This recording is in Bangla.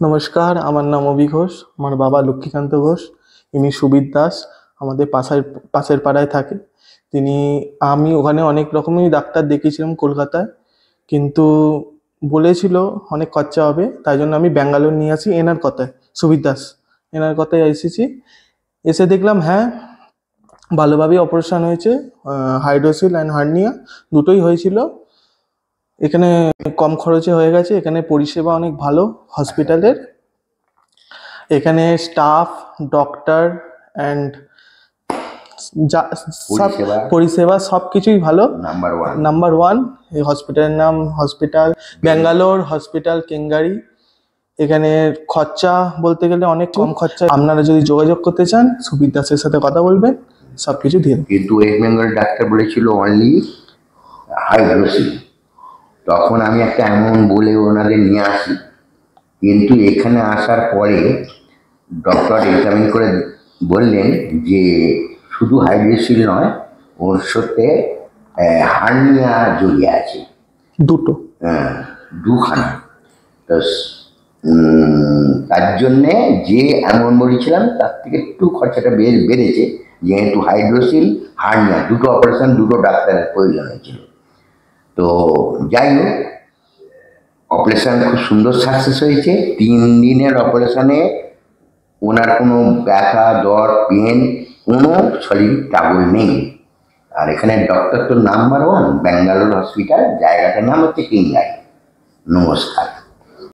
নমস্কার, আমার নাম অভি ঘোষ। আমার বাবা লক্ষ্মীকান্ত ঘোষ, ইনি সুবির দাস, আমাদের পাশের পাড়ায় থাকে। তিনি আমি ওখানে অনেক রকমই ডাক্তার দেখিয়েছিলাম কলকাতায়, কিন্তু বলেছিল অনেক খরচা হবে, তাই জন্য আমি ব্যাঙ্গালোর নিয়ে আসি এনার কথায়। সুবির দাস এনার কথায় এসেছি। এসে দেখলাম হ্যাঁ, ভালোভাবেই অপারেশন হয়েছে। হাইড্রোসিল অ্যান্ড হার্নিয়া দুটোই হয়েছিল। এখানে কম খরচে হয়ে গেছে। এখানে পরিষেবা অনেক ভালো হসপিটালের। এখানে স্টাফ, ডক্টর অ্যান্ড যা সব পরিষেবা পরিষেবা সব কিছুই ভালো। Number one. Number one. এই হসপিটালের নাম হসপিটাল ব্যাঙ্গালোর হসপিটাল কেঙ্গারি। এখানে খরচা বলতে গেলে অনেক কম খরচা। আপনারা যদি যোগাযোগ করতে চান, সুবির দাসের সাথে কথা বলবেন, সব কিছু দিয়ে দেবেন। কিন্তু ওয়েস্ট বেঙ্গল ডাক্তার বলেছিল অনলি হাইড্রোসিল। তখন আমি একটা অ্যামাউন্ট বলে ওনাদের নিয়ে আসি, কিন্তু এখানে আসার পরে ডক্টর এক্সামিন করে বললেন যে শুধু হাইড্রোসিল নয়, ওর সাথে হার্নিয়া জড়িয়ে আছে দুটো। দুখানা। তো তার জন্যে যে অ্যামাউন্ট বলেছিলাম তার থেকে একটু খরচাটা বেড়েছে, যেহেতু হাইড্রোসিল হার্নিয়া দুটো অপারেশন, দুটো ডাক্তারের প্রয়োজন হয়েছিল। তো যাই হোক, অপারেশন খুব সুন্দর সাকসেস হয়েছে। 3 দিনের অপারেশনে ওনার কোনো ব্যথা, জ্বর, পেন, কোনো শরীর ট্রাবল নেই। আর এখানে ডক্টর তো নাম্বার ওয়ান, ব্যাঙ্গালোর হসপিটাল, জায়গাটার নাম হচ্ছে কেঙ্গারি। নমস্কার।